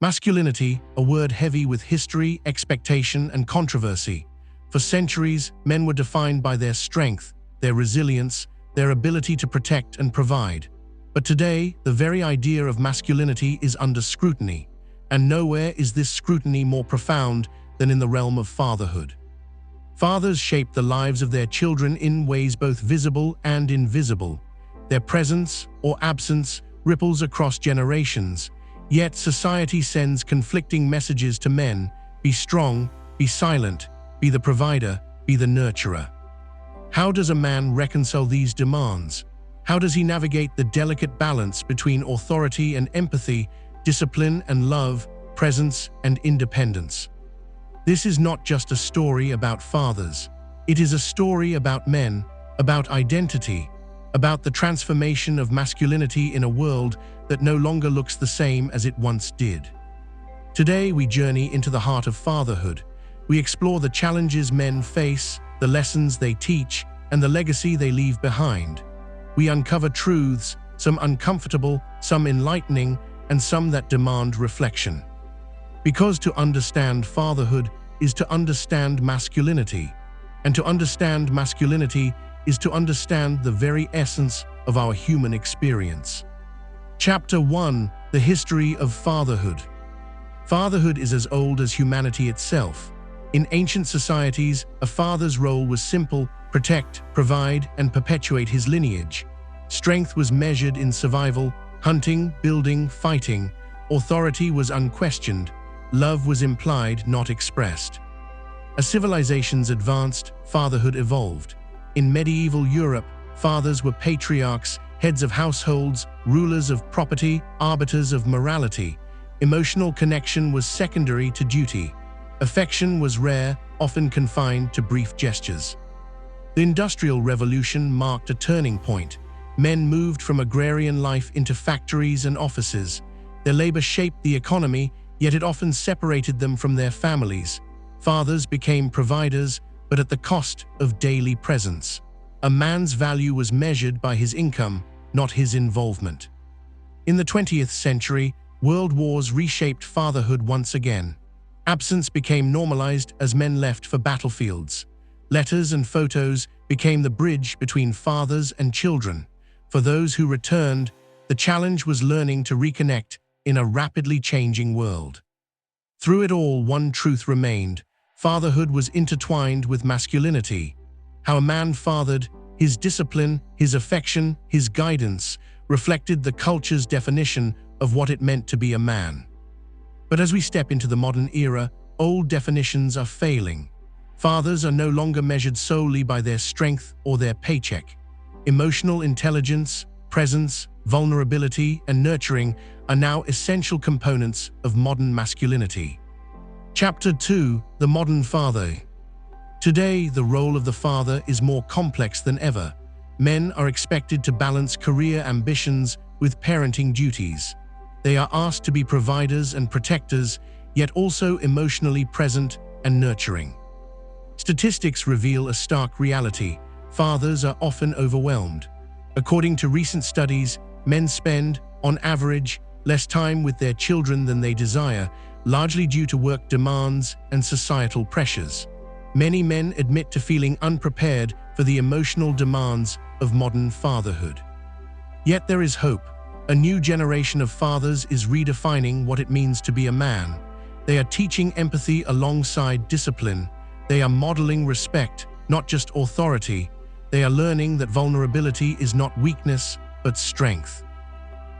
Masculinity, a word heavy with history, expectation, and controversy. For centuries, men were defined by their strength, their resilience, their ability to protect and provide. But today, the very idea of masculinity is under scrutiny, and nowhere is this scrutiny more profound than in the realm of fatherhood. Fathers shape the lives of their children in ways both visible and invisible. Their presence or absence ripples across generations, yet society sends conflicting messages to men: be strong, be silent, be the provider, be the nurturer. How does a man reconcile these demands? How does he navigate the delicate balance between authority and empathy, discipline and love, presence and independence? This is not just a story about fathers. It is a story about men, about identity, about the transformation of masculinity in a world that no longer looks the same as it once did. Today we journey into the heart of fatherhood. We explore the challenges men face, the lessons they teach, and the legacy they leave behind. We uncover truths, some uncomfortable, some enlightening, and some that demand reflection. Because to understand fatherhood is to understand masculinity, and to understand masculinity is to understand the very essence of our human experience. Chapter 1: The History of Fatherhood. Fatherhood is as old as humanity itself. In ancient societies, a father's role was simple: protect, provide, and perpetuate his lineage. Strength was measured in survival, hunting, building, fighting. Authority was unquestioned. Love was implied, not expressed. As civilizations advanced, fatherhood evolved. In medieval Europe, fathers were patriarchs, heads of households, rulers of property, arbiters of morality. Emotional connection was secondary to duty. Affection was rare, often confined to brief gestures. The Industrial Revolution marked a turning point. Men moved from agrarian life into factories and offices. Their labor shaped the economy, yet it often separated them from their families. Fathers became providers, but at the cost of daily presence. A man's value was measured by his income, not his involvement. In the 20th century, world wars reshaped fatherhood once again. Absence became normalized as men left for battlefields. Letters and photos became the bridge between fathers and children. For those who returned, the challenge was learning to reconnect in a rapidly changing world. Through it all, one truth remained: fatherhood was intertwined with masculinity. How a man fathered, his discipline, his affection, his guidance, reflected the culture's definition of what it meant to be a man. But as we step into the modern era, old definitions are failing. Fathers are no longer measured solely by their strength or their paycheck. Emotional intelligence, presence, vulnerability, and nurturing are now essential components of modern masculinity. Chapter 2: The Modern Father. Today, the role of the father is more complex than ever. Men are expected to balance career ambitions with parenting duties. They are asked to be providers and protectors, yet also emotionally present and nurturing. Statistics reveal a stark reality: fathers are often overwhelmed. According to recent studies, men spend, on average, less time with their children than they desire, largely due to work demands and societal pressures. Many men admit to feeling unprepared for the emotional demands of modern fatherhood. Yet there is hope. A new generation of fathers is redefining what it means to be a man. They are teaching empathy alongside discipline. They are modeling respect, not just authority. They are learning that vulnerability is not weakness, but strength.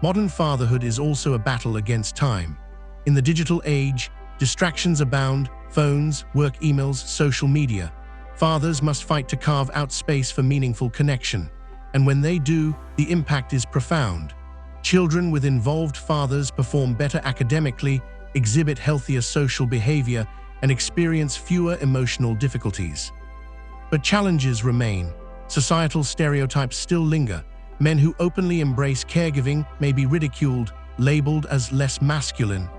Modern fatherhood is also a battle against time. In the digital age, distractions abound: phones, work emails, social media. Fathers must fight to carve out space for meaningful connection. And when they do, the impact is profound. Children with involved fathers perform better academically, exhibit healthier social behavior, and experience fewer emotional difficulties. But challenges remain. Societal stereotypes still linger. Men who openly embrace caregiving may be ridiculed, labeled as less masculine.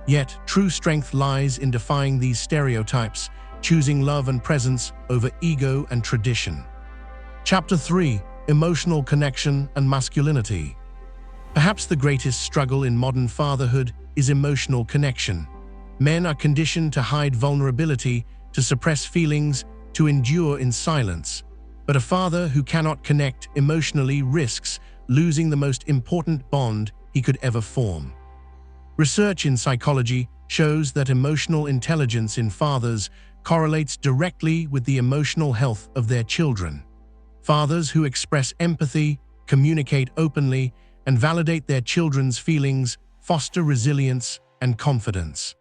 Yet, true strength lies in defying these stereotypes, choosing love and presence over ego and tradition. Chapter 3: Emotional Connection and Masculinity. Perhaps the greatest struggle in modern fatherhood is emotional connection. Men are conditioned to hide vulnerability, to suppress feelings, to endure in silence. But a father who cannot connect emotionally risks losing the most important bond he could ever form. Research in psychology shows that emotional intelligence in fathers correlates directly with the emotional health of their children. Fathers who express empathy, communicate openly, and validate their children's feelings foster resilience and confidence.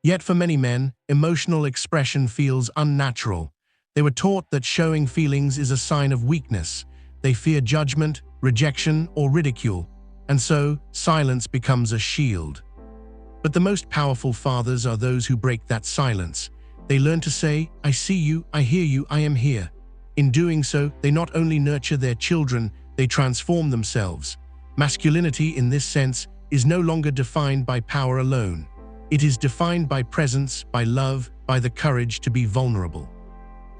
Yet for many men, emotional expression feels unnatural. They were taught that showing feelings is a sign of weakness. They fear judgment, rejection, or ridicule, and so silence becomes a shield. But the most powerful fathers are those who break that silence. They learn to say, "I see you, I hear you, I am here." In doing so, they not only nurture their children, they transform themselves. Masculinity, in this sense, is no longer defined by power alone. It is defined by presence, by love, by the courage to be vulnerable.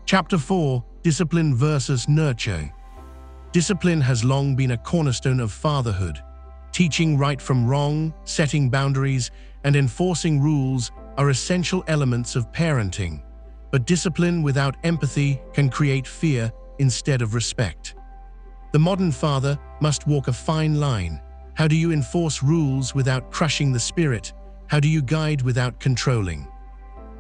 Chapter 4: Discipline versus Nurture. Discipline has long been a cornerstone of fatherhood. Teaching right from wrong, setting boundaries, and enforcing rules are essential elements of parenting. But discipline without empathy can create fear instead of respect. The modern father must walk a fine line. How do you enforce rules without crushing the spirit? How do you guide without controlling?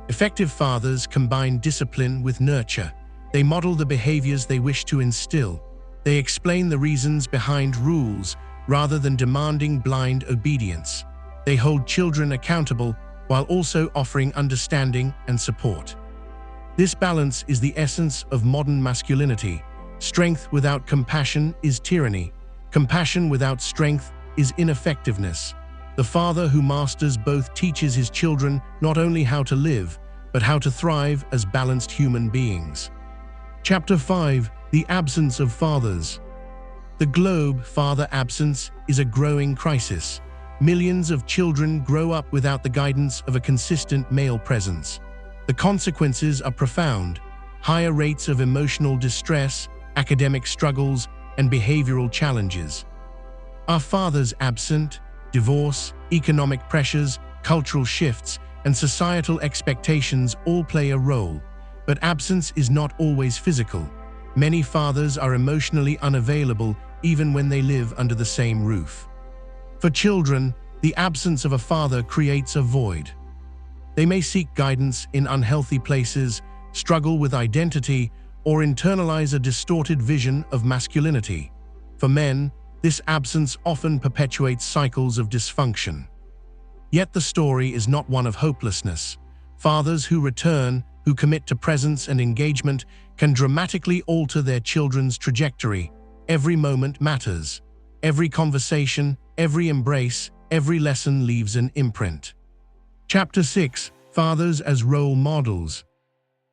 Effective fathers combine discipline with nurture. They model the behaviors they wish to instill. They explain the reasons behind rules rather than demanding blind obedience. They hold children accountable while also offering understanding and support. This balance is the essence of modern masculinity. Strength without compassion is tyranny. Compassion without strength is ineffectiveness. The father who masters both teaches his children not only how to live, but how to thrive as balanced human beings. Chapter 5: The Absence of Fathers. The globe father absence is a growing crisis. Millions of children grow up without the guidance of a consistent male presence. The consequences are profound: higher rates of emotional distress, academic struggles, and behavioral challenges. Are fathers absent? Divorce, economic pressures, cultural shifts, and societal expectations all play a role. But absence is not always physical. Many fathers are emotionally unavailable even when they live under the same roof. For children, the absence of a father creates a void. They may seek guidance in unhealthy places, struggle with identity, or internalize a distorted vision of masculinity. For men, this absence often perpetuates cycles of dysfunction. Yet the story is not one of hopelessness. Fathers who return, who commit to presence and engagement, can dramatically alter their children's trajectory. Every moment matters. Every conversation, every embrace, every lesson leaves an imprint. Chapter 6: Fathers as Role Models.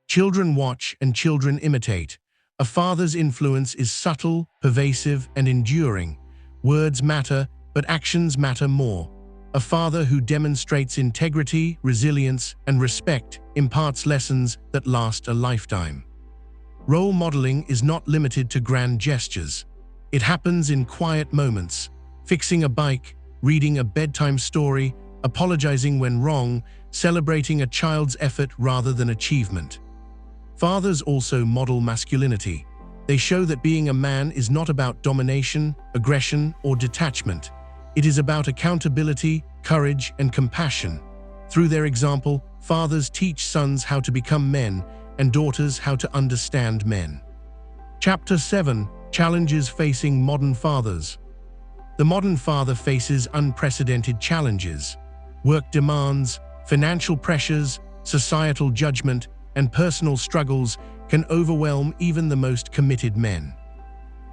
Children watch and children imitate. A father's influence is subtle, pervasive, and enduring. Words matter, but actions matter more. A father who demonstrates integrity, resilience, and respect imparts lessons that last a lifetime. Role modeling is not limited to grand gestures. It happens in quiet moments: fixing a bike, reading a bedtime story, apologizing when wrong, celebrating a child's effort rather than achievement. Fathers also model masculinity. They show that being a man is not about domination, aggression, or detachment. It is about accountability, courage, and compassion. Through their example, fathers teach sons how to become men and daughters how to understand men. Chapter 7: Challenges Facing Modern Fathers. The modern father faces unprecedented challenges. Work demands, financial pressures, societal judgment, and personal struggles can overwhelm even the most committed men.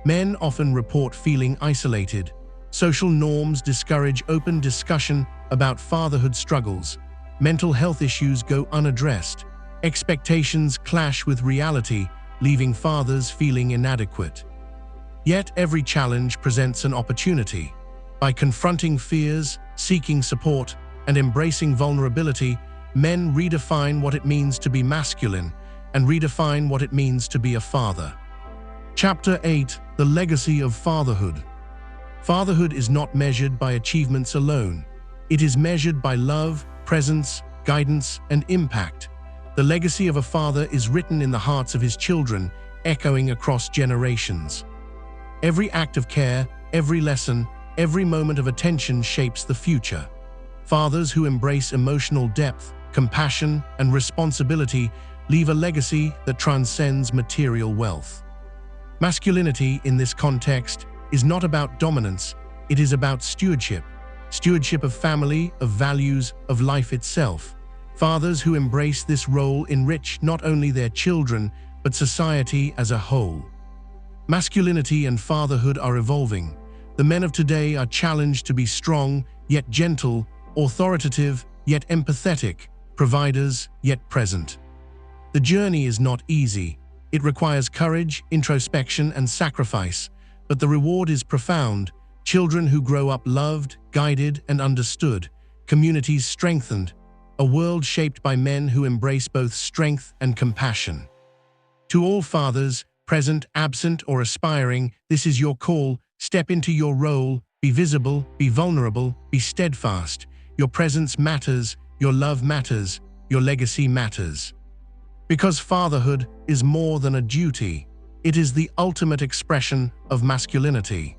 Men often report feeling isolated. Social norms discourage open discussion about fatherhood struggles. Mental health issues go unaddressed. Expectations clash with reality, leaving fathers feeling inadequate. Yet every challenge presents an opportunity. By confronting fears, seeking support, and embracing vulnerability, men redefine what it means to be masculine and redefine what it means to be a father. Chapter 8: The Legacy of Fatherhood. Fatherhood is not measured by achievements alone. It is measured by love, presence, guidance, and impact. The legacy of a father is written in the hearts of his children, echoing across generations. Every act of care, every lesson, every moment of attention shapes the future. Fathers who embrace emotional depth, compassion, and responsibility leave a legacy that transcends material wealth. Masculinity, in this context, is not about dominance, it is about stewardship. Stewardship of family, of values, of life itself. Fathers who embrace this role enrich not only their children, but society as a whole. Masculinity and fatherhood are evolving. The men of today are challenged to be strong, yet gentle, authoritative, yet empathetic, providers, yet present. The journey is not easy. It requires courage, introspection, and sacrifice, but the reward is profound. Children who grow up loved, guided, and understood. Communities strengthened. A world shaped by men who embrace both strength and compassion. To all fathers, present, absent, or aspiring, this is your call. Step into your role. Be visible, be vulnerable, be steadfast. Your presence matters, your love matters, your legacy matters. Because fatherhood is more than a duty. It is the ultimate expression of masculinity.